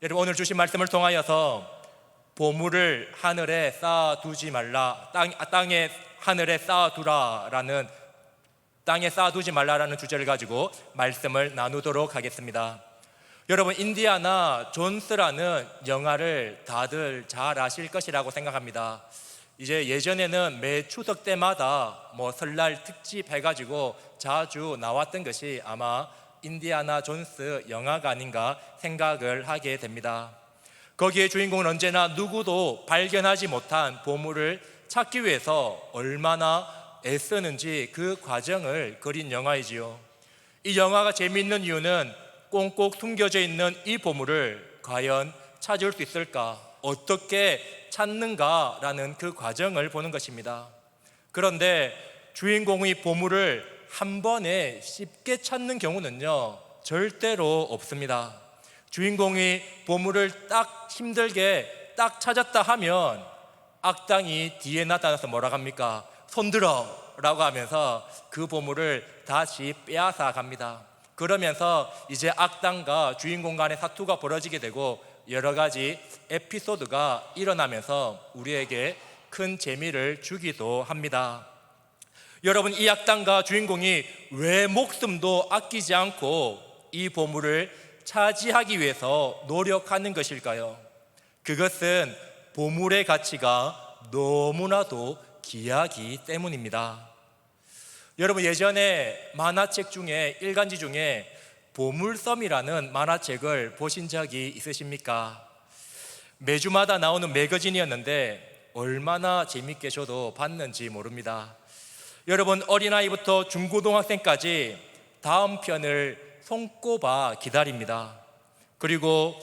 여러분, 오늘 주신 말씀을 통하여서 보물을 하늘에 쌓아두지 말라, 땅에 하늘에 쌓아두라라는, 땅에 쌓아두지 말라라는 주제를 가지고 말씀을 나누도록 하겠습니다. 여러분, 인디아나 존스라는 영화를 다들 잘 아실 것이라고 생각합니다. 이제 예전에는 매 추석 때마다 설날 특집 해가지고 자주 나왔던 것이 아마 인디아나 존스 영화가 아닌가 생각을 하게 됩니다. 거기에 주인공은 언제나 누구도 발견하지 못한 보물을 찾기 위해서 얼마나 애쓰는지 그 과정을 그린 영화이지요. 이 영화가 재미있는 이유는 꽁꽁 숨겨져 있는 이 보물을 과연 찾을 수 있을까, 어떻게 찾는가라는 그 과정을 보는 것입니다. 그런데 주인공이 보물을 한 번에 쉽게 찾는 경우는요, 절대로 없습니다. 주인공이 보물을 딱 힘들게 딱 찾았다 하면 악당이 뒤에 나타나서 뭐라고 합니까? 손들어 라고 하면서 그 보물을 다시 빼앗아 갑니다. 그러면서 이제 악당과 주인공 간의 사투가 벌어지게 되고 여러 가지 에피소드가 일어나면서 우리에게 큰 재미를 주기도 합니다. 여러분, 이 악당과 주인공이 왜 목숨도 아끼지 않고 이 보물을 차지하기 위해서 노력하는 것일까요? 그것은 보물의 가치가 너무나도 귀하기 때문입니다. 여러분, 예전에 만화책 중에, 일간지 중에 보물섬이라는 만화책을 보신 적이 있으십니까? 매주마다 나오는 매거진이었는데 얼마나 재밌게 저도 봤는지 모릅니다. 여러분, 어린아이부터 중고등학생까지 다음 편을 손꼽아 기다립니다. 그래서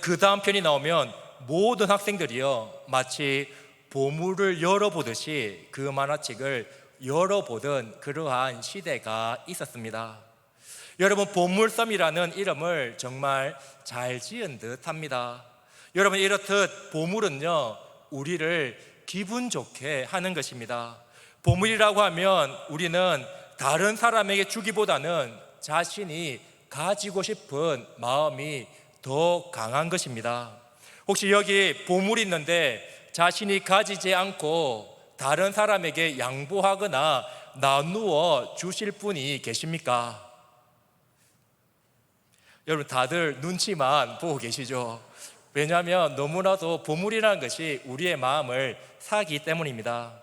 그 다음 편이 나오면 모든 학생들이요, 마치 보물을 열어보듯이 그 만화책을 열어보던 그러한 시대가 있었습니다. 여러분, 보물섬이라는 이름을 정말 잘 지은 듯 합니다. 여러분, 이렇듯 보물은요, 우리를 기분 좋게 하는 것입니다. 보물이라고 하면 우리는 다른 사람에게 주기보다는 자신이 가지고 싶은 마음이 더 강한 것입니다. 혹시 여기 보물이 있는데 자신이 가지지 않고 다른 사람에게 양보하거나 나누어 주실 분이 계십니까? 여러분, 다들 눈치만 보고 계시죠? 왜냐하면 너무나도 보물이라는 것이 우리의 마음을 사기 때문입니다.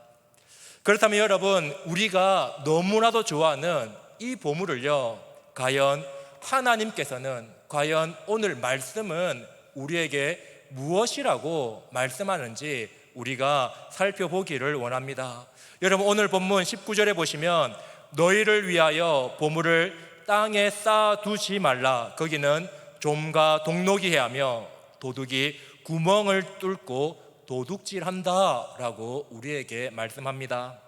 그렇다면 여러분, 우리가 너무나도 좋아하는 이 보물을요, 과연 하나님께서는, 과연 오늘 말씀은 우리에게 무엇이라고 말씀하는지 우리가 살펴보기를 원합니다. 여러분, 오늘 본문 19절에 보시면 너희를 위하여 보물을 땅에 쌓아두지 말라. 거기는 좀과 동록이 해하며 도둑이 구멍을 뚫고 도둑질한다 라고 우리에게 말씀합니다.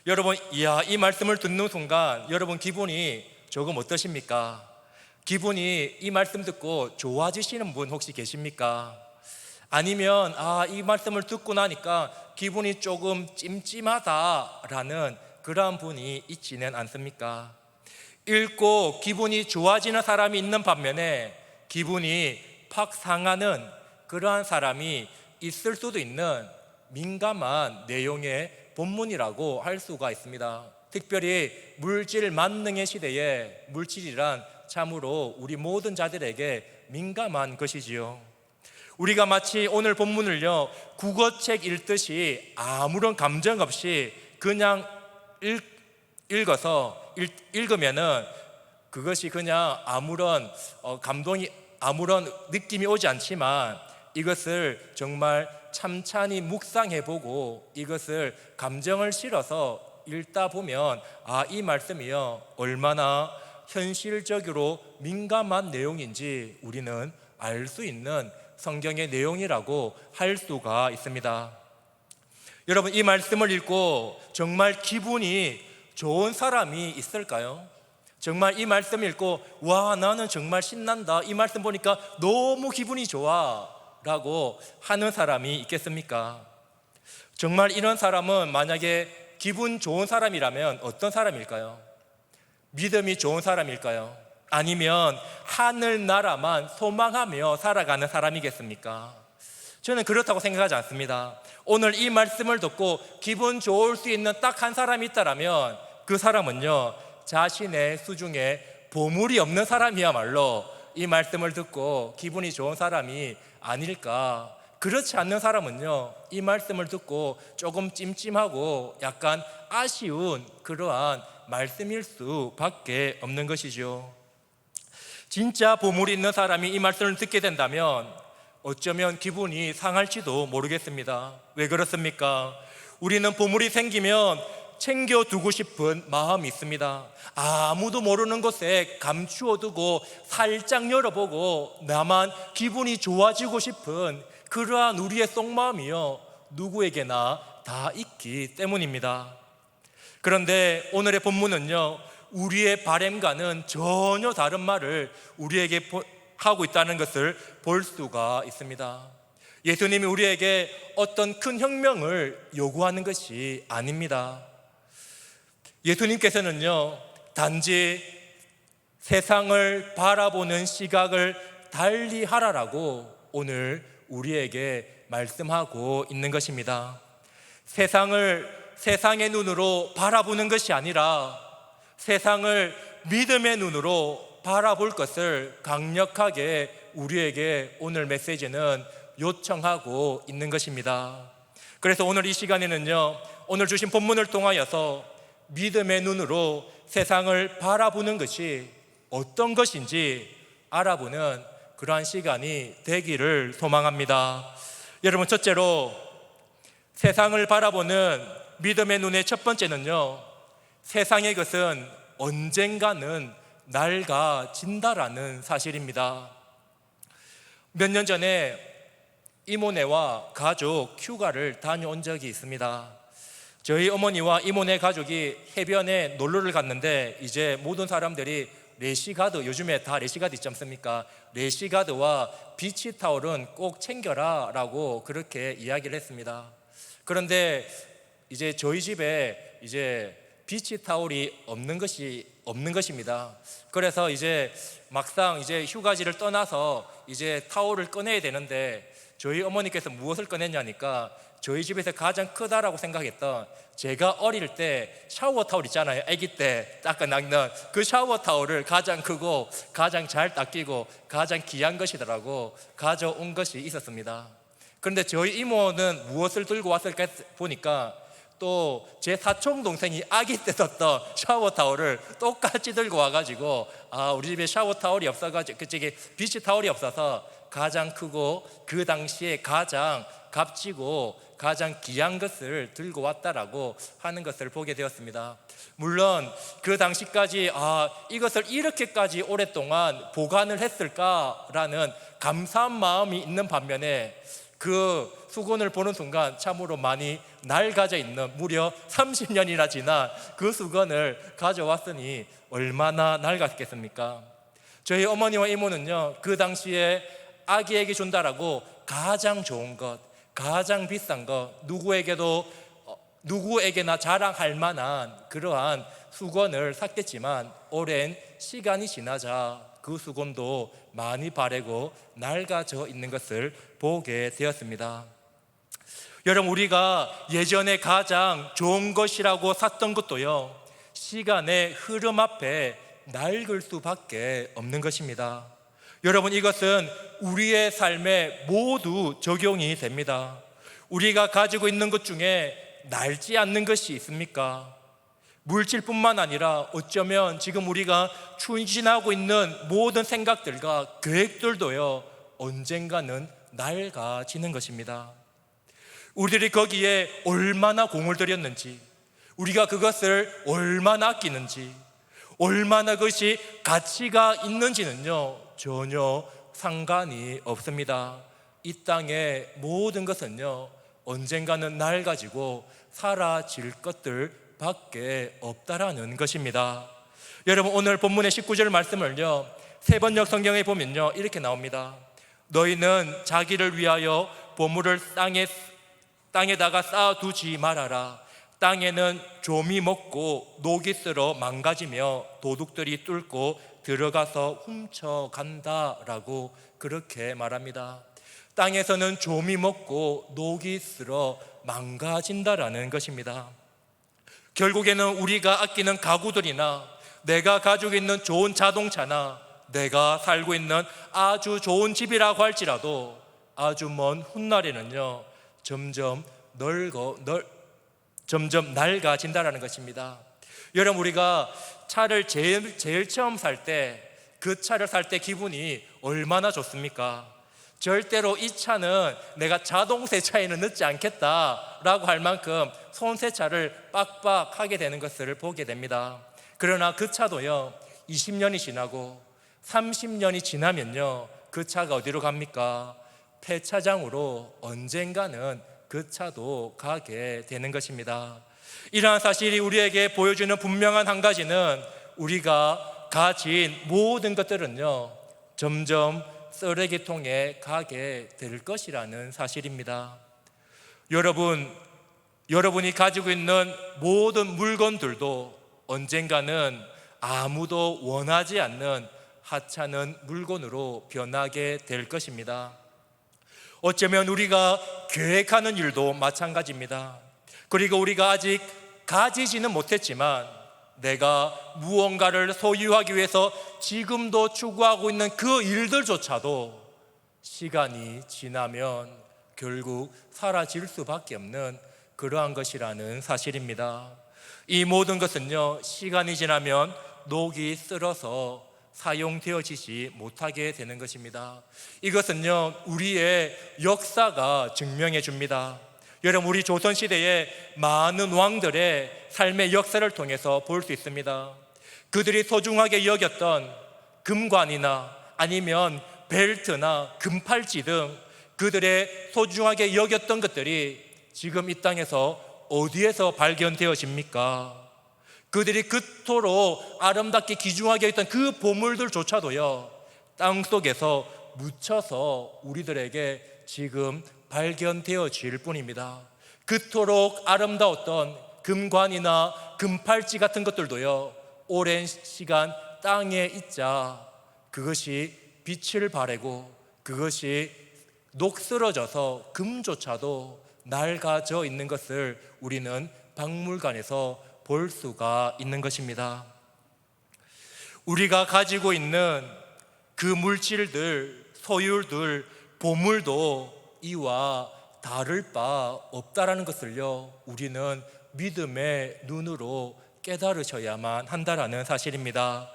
여러분, 이 말씀을 듣는 순간 여러분 기분이 조금 어떠십니까? 기분이 이 말씀 듣고 좋아지시는 분 혹시 계십니까? 아니면 이 말씀을 듣고 나니까 기분이 조금 찜찜하다라는 그러한 분이 있지는 않습니까? 읽고 기분이 좋아지는 사람이 있는 반면에 기분이 팍 상하는 그러한 사람이 있을 수도 있는 민감한 내용의 본문이라고 할 수가 있습니다. 특별히 물질 만능의 시대에 물질이란 참으로 우리 모든 자들에게 민감한 것이지요. 우리가 마치 오늘 본문을요, 국어책 읽듯이 아무런 감정 없이 그냥 읽으면은 그것이 그냥 아무런 감동이, 아무런 느낌이 오지 않지만 이것을 정말 참찬히 묵상해보고 이것을 감정을 실어서 읽다 보면 이 말씀이요, 얼마나 현실적으로 민감한 내용인지 우리는 알 수 있는 성경의 내용이라고 할 수가 있습니다. 여러분, 이 말씀을 읽고 정말 기분이 좋은 사람이 있을까요? 정말 이 말씀 읽고 나는 정말 신난다, 이 말씀 보니까 너무 기분이 좋아 라고 하는 사람이 있겠습니까? 정말 이런 사람은 만약에 기분 좋은 사람이라면 어떤 사람일까요? 믿음이 좋은 사람일까요? 아니면 하늘나라만 소망하며 살아가는 사람이겠습니까? 저는 그렇다고 생각하지 않습니다. 오늘 이 말씀을 듣고 기분 좋을 수 있는 딱 한 사람이 있다면 그 사람은요, 자신의 수중에 보물이 없는 사람이야말로 이 말씀을 듣고 기분이 좋은 사람이 아닐까. 그렇지 않는 사람은요, 이 말씀을 듣고 조금 찜찜하고 약간 아쉬운 그러한 말씀일 수밖에 없는 것이죠. 진짜 보물이 있는 사람이 이 말씀을 듣게 된다면 어쩌면 기분이 상할지도 모르겠습니다. 왜 그렇습니까? 우리는 보물이 생기면 챙겨두고 싶은 마음이 있습니다. 아무도 모르는 곳에 감추어두고 살짝 열어보고 나만 기분이 좋아지고 싶은 그러한 우리의 속마음이요, 누구에게나 다 있기 때문입니다. 그런데 오늘의 본문은요, 우리의 바램과는 전혀 다른 말을 우리에게 하고 있다는 것을 볼 수가 있습니다. 예수님이 우리에게 어떤 큰 혁명을 요구하는 것이 아닙니다. 예수님께서는요, 단지 세상을 바라보는 시각을 달리하라라고 오늘 우리에게 말씀하고 있는 것입니다. 세상의 눈으로 바라보는 것이 아니라 세상을 믿음의 눈으로 바라볼 것을 강력하게 우리에게 오늘 메시지는 요청하고 있는 것입니다. 그래서 오늘 이 시간에는요, 오늘 주신 본문을 통하여서 믿음의 눈으로 세상을 바라보는 것이 어떤 것인지 알아보는 그러한 시간이 되기를 소망합니다. 여러분, 첫째로 세상을 바라보는 믿음의 눈의 첫 번째는요, 세상의 것은 언젠가는 낡아진다라는 사실입니다. 몇 년 전에 이모네와 가족 휴가를 다녀온 적이 있습니다. 저희 어머니와 이모네 가족이 해변에 놀러를 갔는데 이제 모든 사람들이 래시가드, 요즘에 다 래시가드 있지 않습니까? 래시가드와 비치타올은 꼭 챙겨라 라고 그렇게 이야기를 했습니다. 그런데 이제 저희 집에 이제 비치타올이 없는 것입니다. 그래서 이제 막상 이제 휴가지를 떠나서 이제 타올을 꺼내야 되는데 저희 어머니께서 무엇을 꺼냈냐니까 저희 집에서 가장 크다라고 생각했던, 제가 어릴 때 샤워 타올 있잖아요. 아기 때 닦아 닦는 그 샤워 타올을 가장 크고 가장 잘 닦이고 가장 귀한 것이더라고 가져온 것이 있었습니다. 그런데 저희 이모는 무엇을 들고 왔을까 보니까 또 제 사촌 동생이 아기 때 썼던 샤워 타올을 똑같이 들고 와가지고, 우리 집에 샤워 타올이 없어가지고 그쪽에 비치 타올이 없어서 가장 크고 그 당시에 가장 값지고 가장 귀한 것을 들고 왔다라고 하는 것을 보게 되었습니다. 물론 그 당시까지 이것을 이렇게까지 오랫동안 보관을 했을까라는 감사한 마음이 있는 반면에 그 수건을 보는 순간 참으로 많이 낡아져 있는, 무려 30년이나 지난 그 수건을 가져왔으니 얼마나 낡았겠습니까? 저희 어머니와 이모는요, 그 당시에 아기에게 준다라고 가장 좋은 것, 가장 비싼 것, 누구에게나 자랑할 만한 그러한 수건을 샀겠지만 오랜 시간이 지나자 그 수건도 많이 바래고 낡아져 있는 것을 보게 되었습니다. 여러분, 우리가 예전에 가장 좋은 것이라고 샀던 것도요, 시간의 흐름 앞에 낡을 수밖에 없는 것입니다. 여러분, 이것은 우리의 삶에 모두 적용이 됩니다. 우리가 가지고 있는 것 중에 낡지 않는 것이 있습니까? 물질뿐만 아니라 어쩌면 지금 우리가 추진하고 있는 모든 생각들과 계획들도요, 언젠가는 낡아지는 것입니다. 우리들이 거기에 얼마나 공을 들였는지, 우리가 그것을 얼마나 아끼는지, 얼마나 그것이 가치가 있는지는요, 전혀 상관이 없습니다. 이 땅의 모든 것은요, 언젠가는 낡아지고 사라질 것들 밖에 없다라는 것입니다. 여러분, 오늘 본문의 19절 말씀을요, 세번역 성경에 보면요, 이렇게 나옵니다. 너희는 자기를 위하여 보물을 땅에다가 쌓아두지 말아라. 땅에는 좀이 먹고 녹이 쓸어 망가지며 도둑들이 뚫고 들어가서 훔쳐간다라고 그렇게 말합니다. 땅에서는 좀이 먹고 녹이 쓸어 망가진다라는 것입니다. 결국에는 우리가 아끼는 가구들이나 내가 가지고 있는 좋은 자동차나 내가 살고 있는 아주 좋은 집이라고 할지라도 아주 먼 훗날에는요 점점 낡아진다라는 것입니다. 여러분, 우리가 차를 제일 처음 살 때 그 차를 살 때 기분이 얼마나 좋습니까? 절대로 이 차는 내가 자동 세차에는 넣지 않겠다라고 할 만큼 손세차를 빡빡 하게 되는 것을 보게 됩니다. 그러나 그 차도요 20년이 지나고 30년이 지나면요 그 차가 어디로 갑니까? 폐차장으로 언젠가는 그 차도 가게 되는 것입니다. 이러한 사실이 우리에게 보여주는 분명한 한 가지는 우리가 가진 모든 것들은요 점점 쓰레기통에 가게 될 것이라는 사실입니다. 여러분이 가지고 있는 모든 물건들도 언젠가는 아무도 원하지 않는 하찮은 물건으로 변하게 될 것입니다. 어쩌면 우리가 계획하는 일도 마찬가지입니다. 그리고 우리가 아직 가지지는 못했지만 내가 무언가를 소유하기 위해서 지금도 추구하고 있는 그 일들조차도 시간이 지나면 결국 사라질 수밖에 없는 그러한 것이라는 사실입니다. 이 모든 것은요 시간이 지나면 녹이 쓸어서 사용되어지지 못하게 되는 것입니다. 이것은요 우리의 역사가 증명해 줍니다. 여러분, 우리 조선시대의 많은 왕들의 삶의 역사를 통해서 볼 수 있습니다. 그들이 소중하게 여겼던 금관이나 아니면 벨트나 금팔찌 등 그들의 소중하게 여겼던 것들이 지금 이 땅에서 어디에서 발견되어집니까? 그들이 그토록 아름답게 귀중하게 했던 그 보물들조차도요 땅속에서 묻혀서 우리들에게 지금 발견되어질 뿐입니다. 그토록 아름다웠던 금관이나 금팔찌 같은 것들도요 오랜 시간 땅에 있자 그것이 빛을 발하고 그것이 녹슬어져서 금조차도 낡아져 있는 것을 우리는 박물관에서 볼 수가 있는 것입니다. 우리가 가지고 있는 그 물질들, 소유들, 보물도 이와 다를 바 없다라는 것을요 우리는 믿음의 눈으로 깨달으셔야만 한다라는 사실입니다.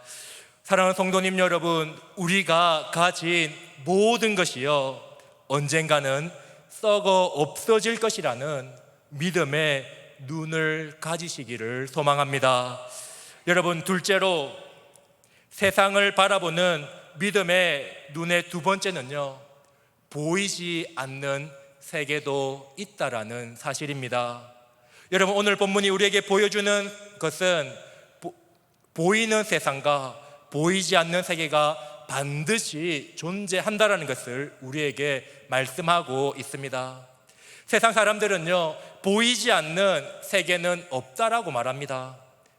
사랑하는 성도님 여러분, 우리가 가진 모든 것이요 언젠가는 썩어 없어질 것이라는 믿음의 눈을 가지시기를 소망합니다. 여러분, 둘째로 세상을 바라보는 믿음의 눈의 두 번째는요 보이지 않는 세계도 있다라는 사실입니다. 여러분, 오늘 본문이 우리에게 보여주는 것은 보이는 세상과 보이지 않는 세계가 반드시 존재한다라는 것을 우리에게 말씀하고 있습니다. 세상 사람들은요 보이지 않는 세계는 없다라고 말합니다.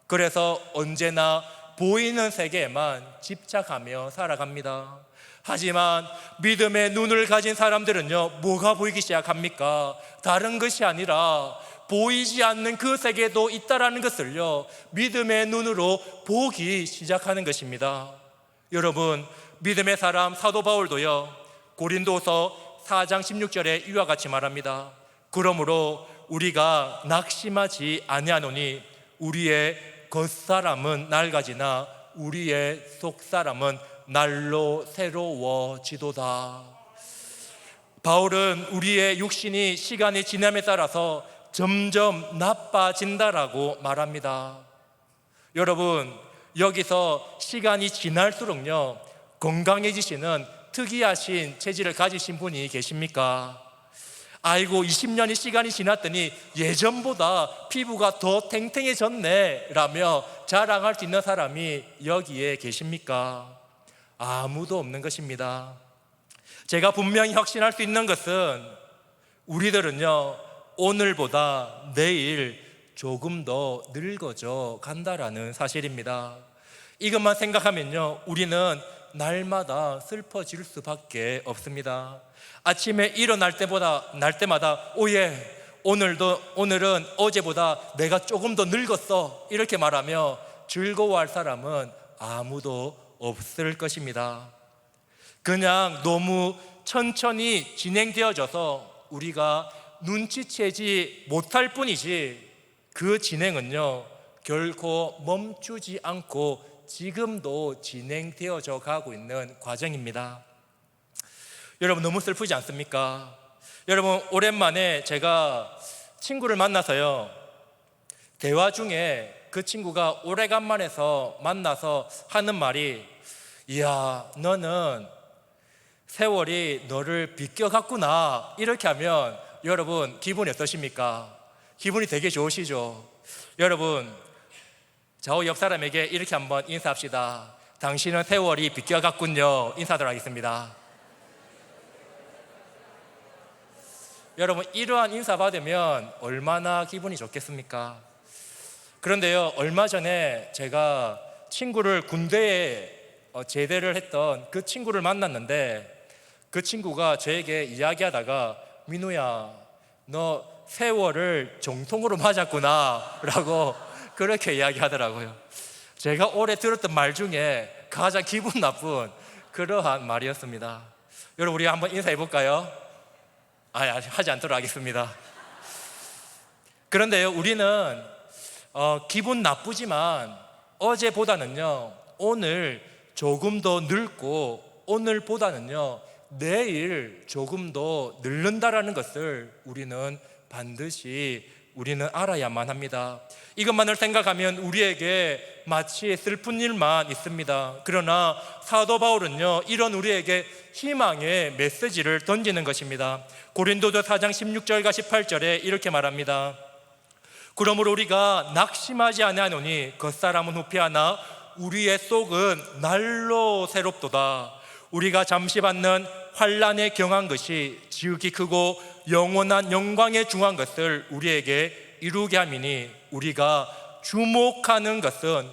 그래서 언제나 보이는 세계에만 집착하며 살아갑니다. 하지만 믿음의 눈을 가진 사람들은요 뭐가 보이기 시작합니까? 다른 것이 아니라 보이지 않는 그 세계도 있다라는 것을요 믿음의 눈으로 보기 시작하는 것입니다. 여러분, 믿음의 사람 사도 바울도요 고린도서 4장 16절에 이와 같이 말합니다. 그러므로 우리가 낙심하지 아니하노니 우리의 겉사람은 낡아지나 우리의 속사람은 날로 새로워지도다. 바울은 우리의 육신이 시간이 지남에 따라서 점점 나빠진다라고 말합니다. 여러분, 여기서 시간이 지날수록요 건강해지시는 특이하신 체질을 가지신 분이 계십니까? 아이고 20년이 시간이 지났더니 예전보다 피부가 더 탱탱해졌네 라며 자랑할 수 있는 사람이 여기에 계십니까? 아무도 없는 것입니다. 제가 분명히 확신할 수 있는 것은 우리들은요 오늘보다 내일 조금 더 늙어져 간다라는 사실입니다. 이것만 생각하면요, 우리는 날마다 슬퍼질 수밖에 없습니다. 아침에 일어날 때마다 오예, 오늘은 어제보다 내가 조금 더 늙었어, 이렇게 말하며 즐거워할 사람은 아무도 없을 것입니다. 그냥 너무 천천히 진행되어져서 우리가 눈치채지 못할 뿐이지, 그 진행은요 결코 멈추지 않고 지금도 진행되어져 가고 있는 과정입니다. 여러분, 너무 슬프지 않습니까? 여러분, 오랜만에 제가 친구를 만나서요, 대화 중에 그 친구가 오래간만에서 만나서 하는 말이, 이야, 너는 세월이 너를 비껴갔구나, 이렇게 하면 여러분 기분이 어떠십니까? 기분이 되게 좋으시죠? 여러분, 좌우 옆 사람에게 이렇게 한번 인사합시다. 당신은 세월이 비껴갔군요. 인사하도록 하겠습니다. 여러분, 이러한 인사 받으면 얼마나 기분이 좋겠습니까? 그런데요, 얼마 전에 제가 친구를 군대에 제대를 했던 그 친구를 만났는데, 그 친구가 저에게 이야기하다가, 민우야, 너 세월을 정통으로 맞았구나 라고 그렇게 이야기하더라고요. 제가 올해 들었던 말 중에 가장 기분 나쁜 그러한 말이었습니다. 여러분, 우리 한번 인사해 볼까요? 하지 않도록 하겠습니다. 그런데요, 우리는 기분 나쁘지만 어제보다는요 오늘 조금 더 늙고, 오늘보다는요 내일 조금 더 늙는다라는 것을 우리는 반드시 알아야만 합니다. 이것만을 생각하면 우리에게 마치 슬픈 일만 있습니다. 그러나 사도 바울은요 이런 우리에게 희망의 메시지를 던지는 것입니다. 고린도서 4장 16절과 18절에 이렇게 말합니다. 그러므로 우리가 낙심하지 아니하노니 겉사람은 후피하나 우리의 속은 날로 새롭도다. 우리가 잠시 받는 환난에 경한 것이 지극히 크고 영원한 영광에 중한 것을 우리에게 이루게 함이니, 우리가 주목하는 것은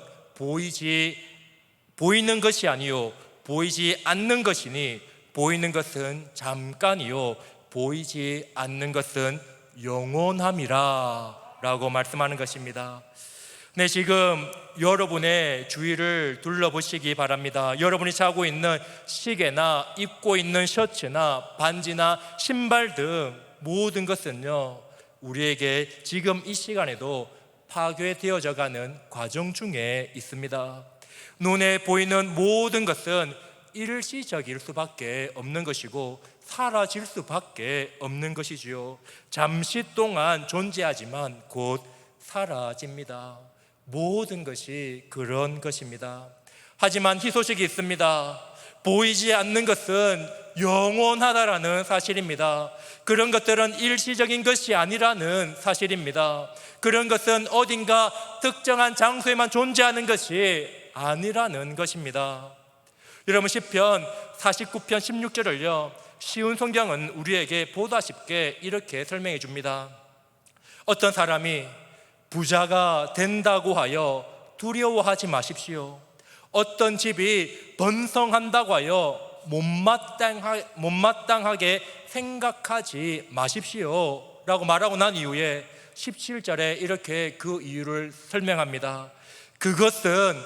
보이는 것이 아니요 보이지 않는 것이니, 보이는 것은 잠깐이요 보이지 않는 것은 영원함이라 라고 말씀하는 것입니다. 네, 지금 여러분의 주위를 둘러보시기 바랍니다. 여러분이 차고 있는 시계나 입고 있는 셔츠나 반지나 신발 등 모든 것은요 우리에게 지금 이 시간에도 파괴되어져 가는 과정 중에 있습니다. 눈에 보이는 모든 것은 일시적일 수밖에 없는 것이고 사라질 수밖에 없는 것이지요. 잠시 동안 존재하지만 곧 사라집니다. 모든 것이 그런 것입니다. 하지만 희소식이 있습니다. 보이지 않는 것은 영원하다라는 사실입니다. 그런 것들은 일시적인 것이 아니라는 사실입니다. 그런 것은 어딘가 특정한 장소에만 존재하는 것이 아니라는 것입니다. 여러분, 시편 49편 16절을요 쉬운 성경은 우리에게 보다 쉽게 이렇게 설명해 줍니다. 어떤 사람이 부자가 된다고 하여 두려워하지 마십시오. 어떤 집이 번성한다고 하여 못마땅하게 생각하지 마십시오 라고 말하고 난 이후에 17절에 이렇게 그 이유를 설명합니다. 그것은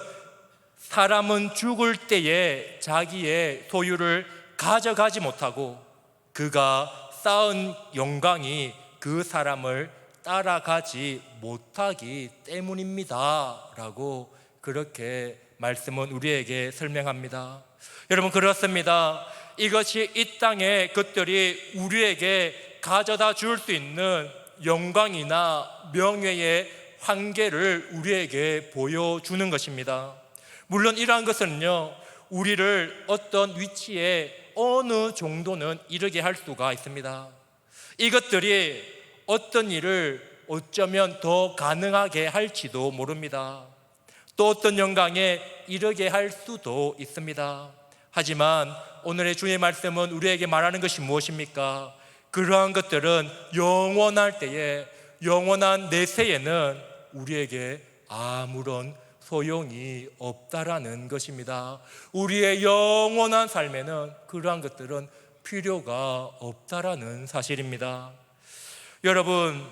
사람은 죽을 때에 자기의 소유를 가져가지 못하고 그가 쌓은 영광이 그 사람을 따라가지 못하기 때문입니다 라고 그렇게 말씀은 우리에게 설명합니다. 여러분, 그렇습니다. 이것이 이 땅의 것들이 우리에게 가져다 줄 수 있는 영광이나 명예의 한계를 우리에게 보여주는 것입니다. 물론 이러한 것은요 우리를 어떤 위치에 어느 정도는 이르게 할 수가 있습니다. 이것들이 어떤 일을 어쩌면 더 가능하게 할지도 모릅니다. 또 어떤 영광에 이르게 할 수도 있습니다. 하지만 오늘의 주의 말씀은 우리에게 말하는 것이 무엇입니까? 그러한 것들은 영원할 때에, 영원한 내세에는 우리에게 아무런 소용이 없다라는 것입니다. 우리의 영원한 삶에는 그러한 것들은 필요가 없다라는 사실입니다. 여러분,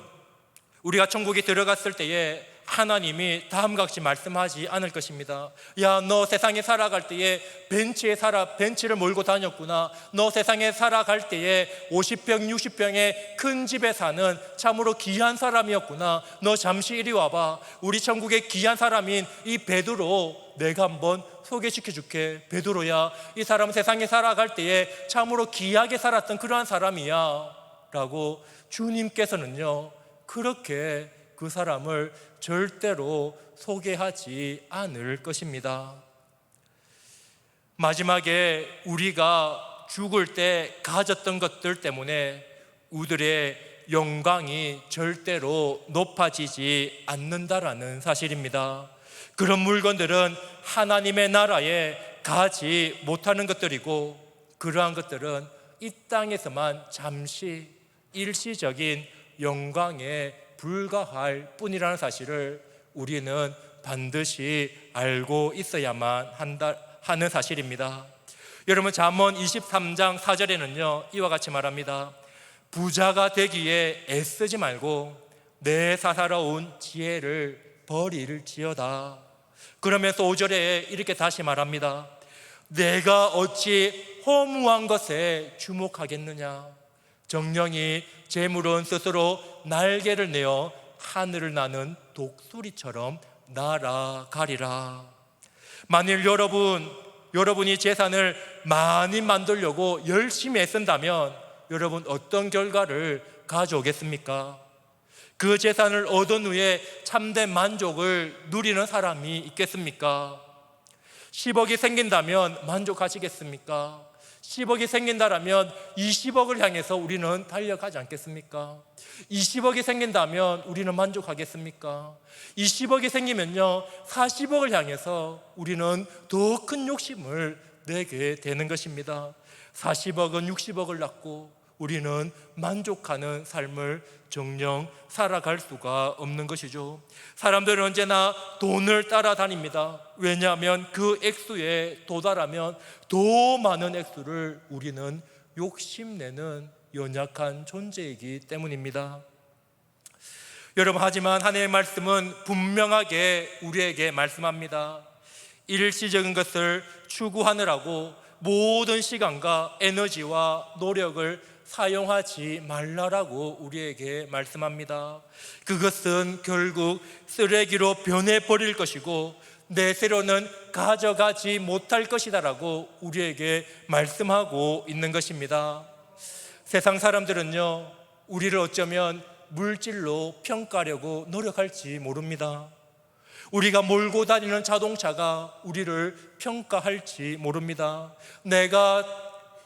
우리가 천국에 들어갔을 때에 하나님이 다음과 같이 말씀하지 않을 것입니다. 야, 너 세상에 살아갈 때에 벤치를 몰고 다녔구나. 너 세상에 살아갈 때에 50평 60평의 큰 집에 사는 참으로 귀한 사람이었구나. 너 잠시 이리 와봐. 우리 천국의 귀한 사람인 이 베드로 내가 한번 소개시켜 줄게. 베드로야, 이 사람은 세상에 살아갈 때에 참으로 귀하게 살았던 그러한 사람이야 라고 주님께서는요, 그렇게 그 사람을 절대로 소개하지 않을 것입니다. 마지막에 우리가 죽을 때 가졌던 것들 때문에 우리들의 영광이 절대로 높아지지 않는다라는 사실입니다. 그런 물건들은 하나님의 나라에 가지 못하는 것들이고, 그러한 것들은 이 땅에서만 잠시 일시적인 영광에 불과할 뿐이라는 사실을 우리는 반드시 알고 있어야만 하는 사실입니다. 여러분, 잠언 23장 4절에는요 이와 같이 말합니다. 부자가 되기에 애쓰지 말고 내 사사로운 지혜를 버릴지어다. 그러면서 5절에 이렇게 다시 말합니다. 내가 어찌 허무한 것에 주목하겠느냐. 정령이 재물은 스스로 날개를 내어 하늘을 나는 독수리처럼 날아가리라. 만일 여러분이 재산을 많이 만들려고 열심히 애쓴다면 여러분 어떤 결과를 가져오겠습니까? 그 재산을 얻은 후에 참된 만족을 누리는 사람이 있겠습니까? 10억이 생긴다면 만족하시겠습니까? 10억이 생긴다면 20억을 향해서 우리는 달려가지 않겠습니까? 20억이 생긴다면 우리는 만족하겠습니까? 20억이 생기면요 40억을 향해서 우리는 더 큰 욕심을 내게 되는 것입니다. 40억은 60억을 낳고 우리는 만족하는 삶을 정녕 살아갈 수가 없는 것이죠. 사람들은 언제나 돈을 따라다닙니다. 왜냐하면 그 액수에 도달하면 더 많은 액수를 우리는 욕심내는 연약한 존재이기 때문입니다. 여러분, 하지만 하나님의 말씀은 분명하게 우리에게 말씀합니다. 일시적인 것을 추구하느라고 모든 시간과 에너지와 노력을 사용하지 말라라고 우리에게 말씀합니다. 그것은 결국 쓰레기로 변해버릴 것이고 내 새로는 가져가지 못할 것이다라고 우리에게 말씀하고 있는 것입니다. 세상 사람들은요 우리를 어쩌면 물질로 평가하려고 노력할지 모릅니다. 우리가 몰고 다니는 자동차가 우리를 평가할지 모릅니다. 내가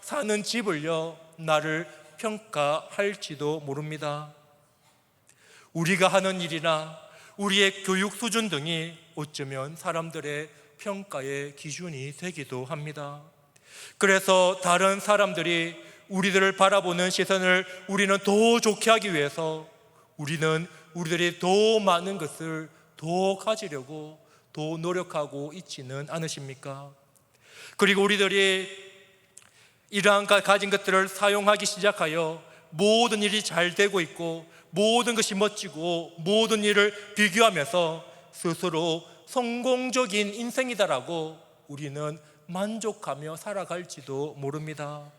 사는 집을요 나를 평가할지도 모릅니다. 우리가 하는 일이나 우리의 교육 수준 등이 어쩌면 사람들의 평가의 기준이 되기도 합니다. 그래서 다른 사람들이 우리들을 바라보는 시선을 우리는 더 좋게 하기 위해서 우리는 우리들이 더 많은 것을 더 가지려고 더 노력하고 있지는 않으십니까? 그리고 우리들이 이러한 가진 것들을 사용하기 시작하여 모든 일이 잘 되고 있고 모든 것이 멋지고 모든 일을 비교하면서 스스로 성공적인 인생이다라고 우리는 만족하며 살아갈지도 모릅니다.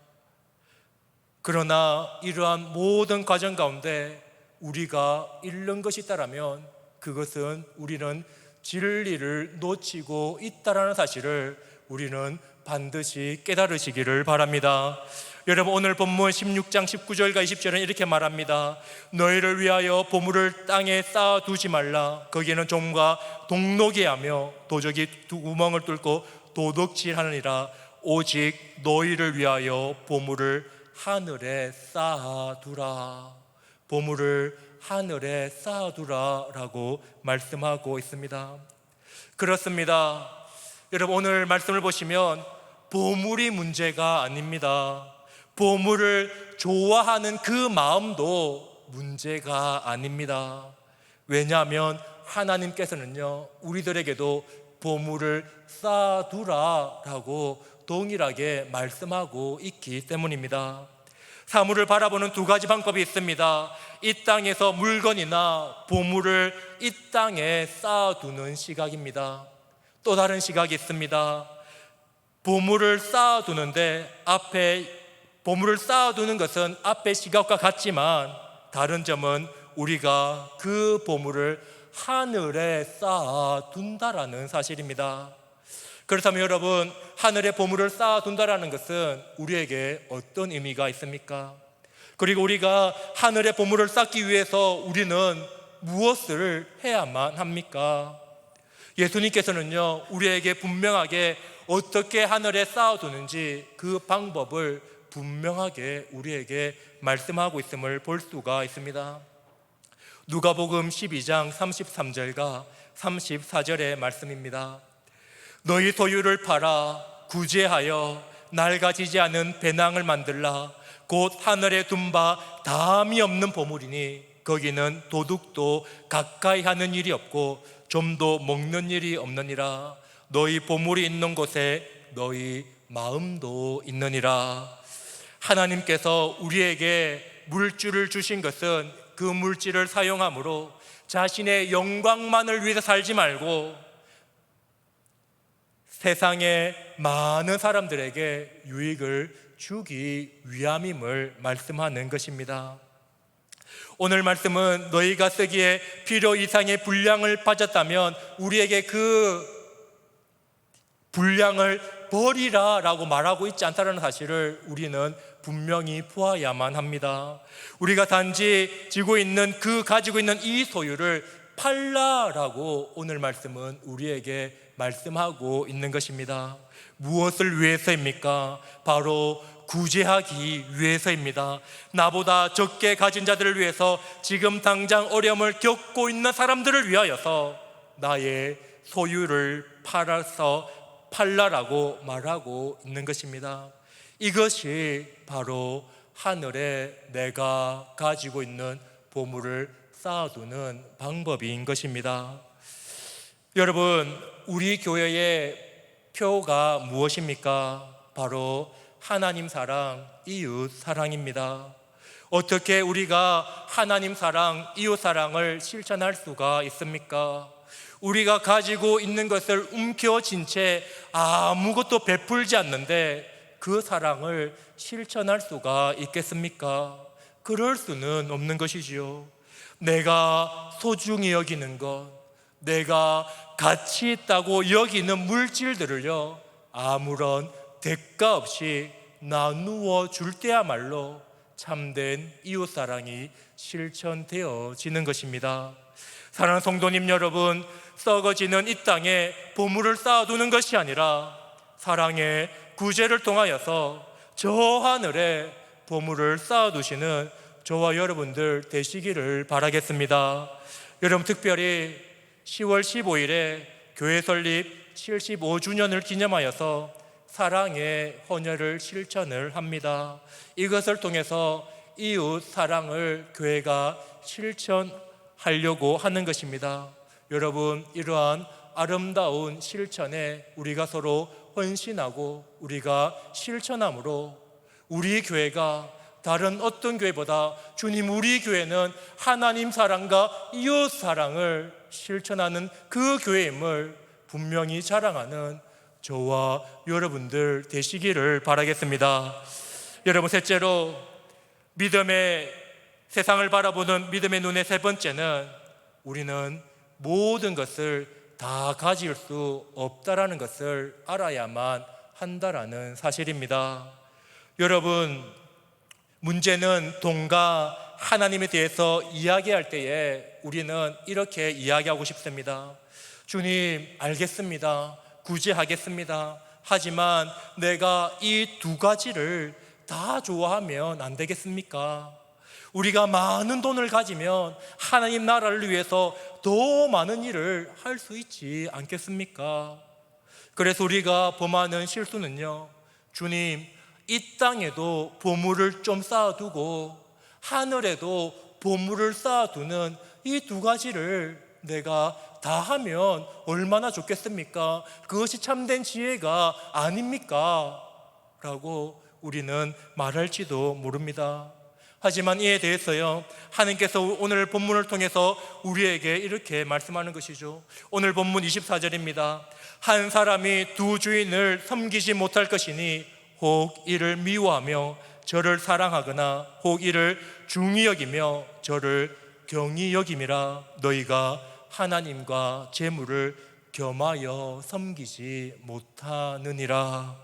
그러나 이러한 모든 과정 가운데 우리가 잃는 것이 있다면 그것은 우리는 진리를 놓치고 있다라는 사실을 우리는 반드시 깨달으시기를 바랍니다. 여러분, 오늘 본문 16장 19절과 20절은 이렇게 말합니다. 너희를 위하여 보물을 땅에 쌓아두지 말라. 거기에는 좀과 동록이 하며 도적이 구멍을 뚫고 도둑질하느니라. 오직 너희를 위하여 보물을 하늘에 쌓아두라. 보물을 하늘에 쌓아두라 라고 말씀하고 있습니다. 그렇습니다. 여러분, 오늘 말씀을 보시면 보물이 문제가 아닙니다. 보물을 좋아하는 그 마음도 문제가 아닙니다. 왜냐하면 하나님께서는요, 우리들에게도 보물을 쌓아두라라고 동일하게 말씀하고 있기 때문입니다. 사물을 바라보는 두 가지 방법이 있습니다. 이 땅에서 물건이나 보물을 이 땅에 쌓아두는 시각입니다. 또 다른 시각이 있습니다. 보물을 쌓아두는 것은 앞의 시각과 같지만 다른 점은 우리가 그 보물을 하늘에 쌓아둔다라는 사실입니다. 그렇다면 여러분, 하늘에 보물을 쌓아둔다라는 것은 우리에게 어떤 의미가 있습니까? 그리고 우리가 하늘에 보물을 쌓기 위해서 우리는 무엇을 해야만 합니까? 예수님께서는요, 우리에게 분명하게 어떻게 하늘에 쌓아두는지 그 방법을 분명하게 우리에게 말씀하고 있음을 볼 수가 있습니다. 누가복음 12장 33절과 34절의 말씀입니다. 너희 소유를 팔아 구제하여 낡아지지 않은 배낭을 만들라. 곧 하늘에 둔 바 다함이 없는 보물이니 거기는 도둑도 가까이 하는 일이 없고 좀도 먹는 일이 없느니라. 너희 보물이 있는 곳에 너희 마음도 있느니라. 하나님께서 우리에게 물질을 주신 것은 그 물질을 사용함으로 자신의 영광만을 위해서 살지 말고 세상의 많은 사람들에게 유익을 주기 위함임을 말씀하는 것입니다. 오늘 말씀은 너희가 쓰기에 필요 이상의 분량을 빠졌다면 우리에게 그 분량을 버리라 라고 말하고 있지 않다는 사실을 우리는 분명히 보아야만 합니다. 우리가 단지 가지고 있는 이 소유를 팔라라고 오늘 말씀은 우리에게 말씀하고 있는 것입니다. 무엇을 위해서입니까? 바로 구제하기 위해서입니다. 나보다 적게 가진 자들을 위해서, 지금 당장 어려움을 겪고 있는 사람들을 위하여서 나의 소유를 팔라라고 말하고 있는 것입니다. 이것이 바로 하늘에 내가 가지고 있는 보물을 쌓아두는 방법인 것입니다. 여러분, 우리 교회의 표가 무엇입니까? 바로 하나님 사랑, 이웃 사랑입니다. 어떻게 우리가 하나님 사랑, 이웃 사랑을 실천할 수가 있습니까? 우리가 가지고 있는 것을 움켜쥔 채 아무것도 베풀지 않는데 그 사랑을 실천할 수가 있겠습니까? 그럴 수는 없는 것이지요. 내가 소중히 여기는 것, 내가 가치 있다고 여기는 물질들을요, 아무런 대가 없이 나누어 줄 때야말로 참된 이웃사랑이 실천되어지는 것입니다. 사랑하는 성도님 여러분, 썩어지는 이 땅에 보물을 쌓아두는 것이 아니라 사랑의 구제를 통하여서 저 하늘에 보물을 쌓아두시는 저와 여러분들 되시기를 바라겠습니다. 여러분, 특별히 10월 15일에 교회 설립 75주년을 기념하여서 사랑의 헌혈을 실천을 합니다. 이것을 통해서 이웃 사랑을 교회가 실천하려고 하는 것입니다. 여러분, 이러한 아름다운 실천에 우리가 서로 헌신하고 우리가 실천함으로 우리 교회가 다른 어떤 교회보다 주님, 우리 교회는 하나님 사랑과 이웃 사랑을 실천하는 그 교회임을 분명히 자랑하는 저와 여러분들 되시기를 바라겠습니다. 여러분, 셋째로 믿음의 세상을 바라보는 믿음의 눈의 세 번째는 우리는 모든 것을 다 가질 수 없다라는 것을 알아야만 한다라는 사실입니다. 여러분, 문제는 돈과 하나님에 대해서 이야기할 때에 우리는 이렇게 이야기하고 싶습니다. 주님, 알겠습니다. 구제하겠습니다. 하지만 내가 이 두 가지를 다 좋아하면 안 되겠습니까? 우리가 많은 돈을 가지면 하나님 나라를 위해서 더 많은 일을 할 수 있지 않겠습니까? 그래서 우리가 범하는 실수는요, 주님, 이 땅에도 보물을 좀 쌓아두고 하늘에도 보물을 쌓아두는 이 두 가지를 내가 다 하면 얼마나 좋겠습니까? 그것이 참된 지혜가 아닙니까? 라고 우리는 말할지도 모릅니다. 하지만 이에 대해서요, 하나님께서 오늘 본문을 통해서 우리에게 이렇게 말씀하는 것이죠. 오늘 본문 24절입니다. 한 사람이 두 주인을 섬기지 못할 것이니 혹 이를 미워하며 저를 사랑하거나 혹 이를 중히 여기며 저를 경히 여김이라. 너희가 하나님과 재물을 겸하여 섬기지 못하느니라.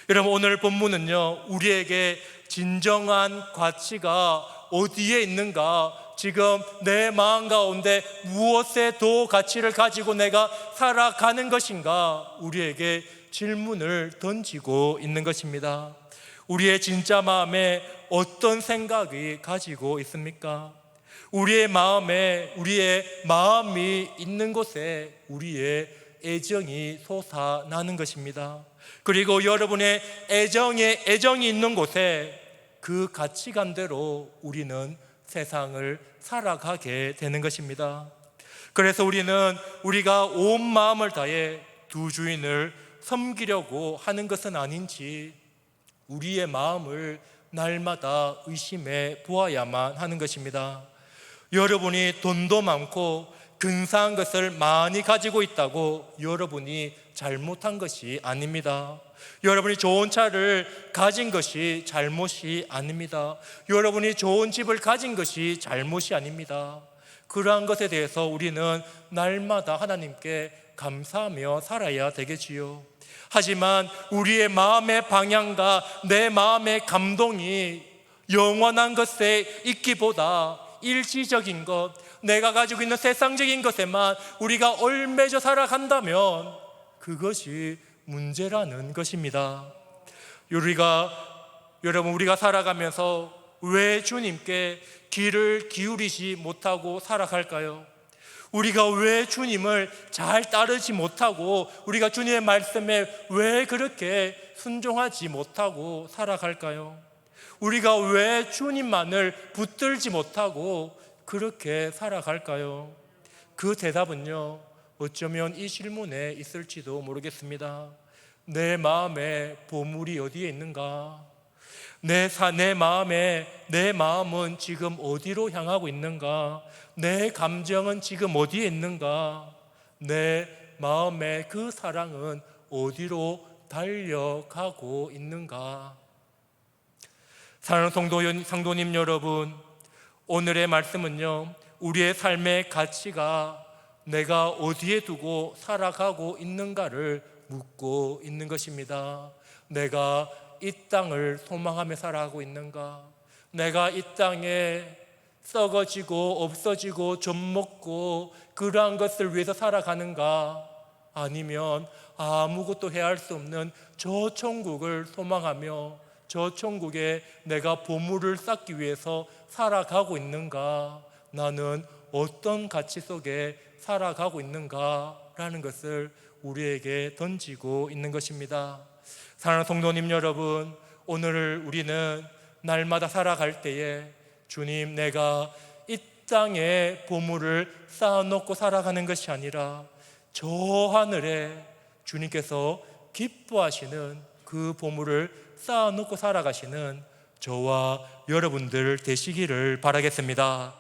여러분, 오늘 본문은요, 우리에게 진정한 가치가 어디에 있는가, 지금 내 마음 가운데 무엇에 더 가치를 가지고 내가 살아가는 것인가, 우리에게 질문을 던지고 있는 것입니다. 우리의 진짜 마음에 어떤 생각이 가지고 있습니까? 우리의 마음이 있는 곳에 우리의 애정이 솟아나는 것입니다. 그리고 여러분의 애정이 있는 곳에 그 가치관대로 우리는 세상을 살아가게 되는 것입니다. 그래서 우리가 온 마음을 다해 두 주인을 섬기려고 하는 것은 아닌지 우리의 마음을 날마다 의심해 보아야만 하는 것입니다. 여러분이 돈도 많고 근사한 것을 많이 가지고 있다고 여러분이 잘못한 것이 아닙니다. 여러분이 좋은 차를 가진 것이 잘못이 아닙니다. 여러분이 좋은 집을 가진 것이 잘못이 아닙니다. 그러한 것에 대해서 우리는 날마다 하나님께 감사하며 살아야 되겠지요. 하지만 우리의 마음의 방향과 내 마음의 감동이 영원한 것에 있기보다 일시적인 것, 내가 가지고 있는 세상적인 것에만 우리가 얽매여 살아간다면 그것이 문제라는 것입니다. 우리가 살아가면서 왜 주님께 귀를 기울이지 못하고 살아갈까요? 우리가 왜 주님을 잘 따르지 못하고 우리가 주님의 말씀에 왜 그렇게 순종하지 못하고 살아갈까요? 우리가 왜 주님만을 붙들지 못하고 그렇게 살아갈까요? 그 대답은요, 어쩌면 이 질문에 있을지도 모르겠습니다. 내 마음에 보물이 어디에 있는가? 내 마음은 지금 어디로 향하고 있는가? 내 감정은 지금 어디에 있는가? 내 마음의 그 사랑은 어디로 달려가고 있는가? 사랑하는 성도님 여러분, 오늘의 말씀은요, 우리의 삶의 가치가 내가 어디에 두고 살아가고 있는가를 묻고 있는 것입니다. 내가 이 땅을 소망하며 살아가고 있는가? 내가 이 땅에 썩어지고 없어지고 젖먹고 그러한 것을 위해서 살아가는가? 아니면 아무것도 해할 수 없는 저 천국을 소망하며 저 천국에 내가 보물을 쌓기 위해서 살아가고 있는가? 나는 어떤 가치 속에 살아가고 있는가? 라는 것을 우리에게 던지고 있는 것입니다. 사랑하는 성도님 여러분, 오늘 우리는 날마다 살아갈 때에 주님, 내가 이 땅에 보물을 쌓아놓고 살아가는 것이 아니라 저 하늘에 주님께서 기뻐하시는 그 보물을 쌓아놓고 살아가시는 저와 여러분들 되시기를 바라겠습니다.